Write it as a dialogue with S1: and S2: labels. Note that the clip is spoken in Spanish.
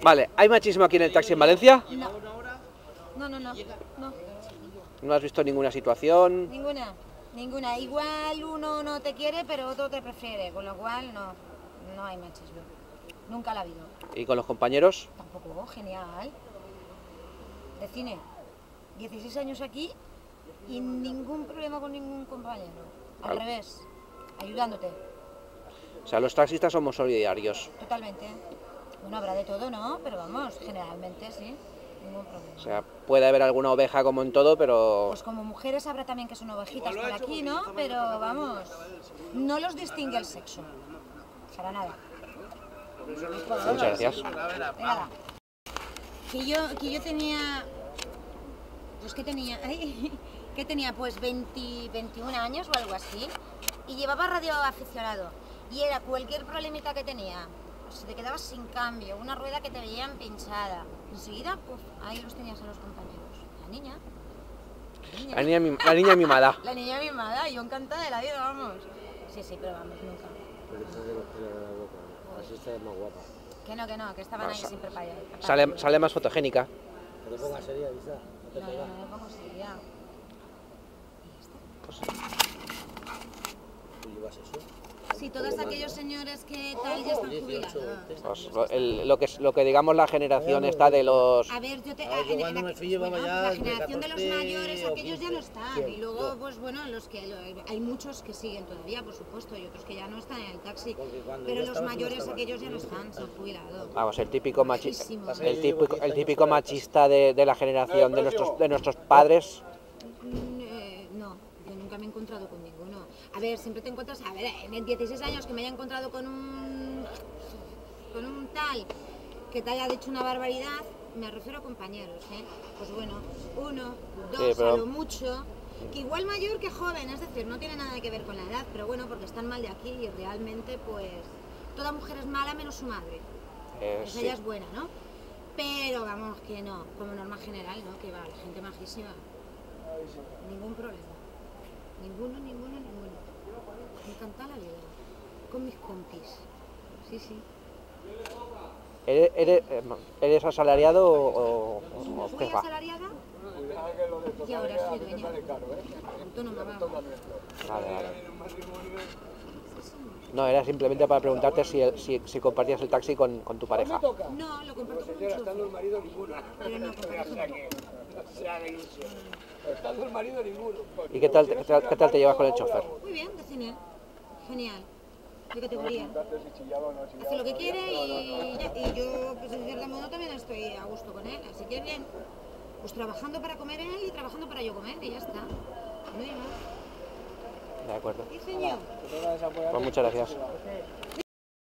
S1: Vale, ¿hay machismo aquí en el taxi en Valencia?
S2: No.
S1: ¿No has visto ninguna situación?
S2: Ninguna. Igual uno no te quiere, pero otro te prefiere, con lo cual no hay machismo. Nunca la ha habido.
S1: ¿Y con los compañeros?
S2: Tampoco, genial. De cine, 16 años aquí y ningún problema con ningún compañero. Al revés, ayudándote.
S1: O sea, los taxistas somos solidarios.
S2: Totalmente. Bueno, habrá de todo, ¿no? Pero vamos, generalmente sí, ningún problema.
S1: O sea, puede haber alguna oveja como en todo, pero...
S2: Pues como mujeres habrá también que son ovejitas por aquí, ¿no? Pero vamos, no los distingue el sexo. Para nada.
S1: Muchas gracias.
S2: Nada. Que yo tenía... Pues que tenía... que tenía pues 21 años o algo así. Y llevaba radioaficionado. Y era cualquier problemita que tenía. Si te quedabas sin cambio, una rueda que te veían pinchada. Enseguida, pues ahí los tenías a los compañeros. La
S1: niña mimada.
S2: La niña mimada, yo encantada de la vida, vamos. Sí, pero vamos, nunca.
S3: Pero esta es de los pelos de la boca, ¿no? Así está más guapa.
S2: Que estaban ahí siempre para allá.
S1: Sale más fotogénica.
S3: No te pongas seria, Isa. No te pegas.
S2: No me pongo seria.
S1: Pues...
S3: ¿Tú llevas eso?
S2: Sí, todos aquellos señores que tal ya están jubilados.
S1: Pues lo que digamos la generación está de los...
S2: A ver,
S3: yo cuando me fui llevaba ya
S2: la generación de los mayores, aquellos ya no están.
S3: Sí,
S2: Y luego, pues bueno, hay muchos que siguen todavía, por supuesto, y otros que ya no están en el taxi. Pero los mayores, aquellos ya no están, se han jubilado.
S1: Vamos, el típico machista de la generación de nuestros padres.
S2: No, yo nunca me he encontrado con ninguno. A ver, siempre te encuentras, en 16 años que me haya encontrado con un tal que te haya dicho una barbaridad, me refiero a compañeros, ¿eh? Pues bueno, uno, dos, a lo mucho, que igual mayor que joven, es decir, no tiene nada que ver con la edad, pero bueno, porque están mal de aquí y realmente, pues, toda mujer es mala menos su madre. Esa ya es buena, ¿no? Pero vamos, que no, como norma general, ¿no? Que va, la gente majísima. Ningún problema. Ninguno. Me encanta la vida. Con mis compis. Sí.
S1: ¿Eres asalariado o
S2: Soy
S1: jefa?
S2: asalariada y ahora soy dueña. Autónoma, vamos.
S1: Vale. No, era simplemente para preguntarte si compartías el taxi con tu pareja.
S2: No, lo comparto con un chofer. Pero no,
S4: Estando el marido ninguno.
S1: ¿Y qué tal te llevas con el chofer?
S2: Muy bien, de cine. Genial. De categoría. Hace lo que quiere y yo, pues en cierto modo, también estoy a gusto con él. Así que bien. Pues trabajando para comer él y trabajando para yo comer y ya está. No hay más.
S1: De acuerdo.
S2: Sí, señor.
S1: Pues muchas gracias.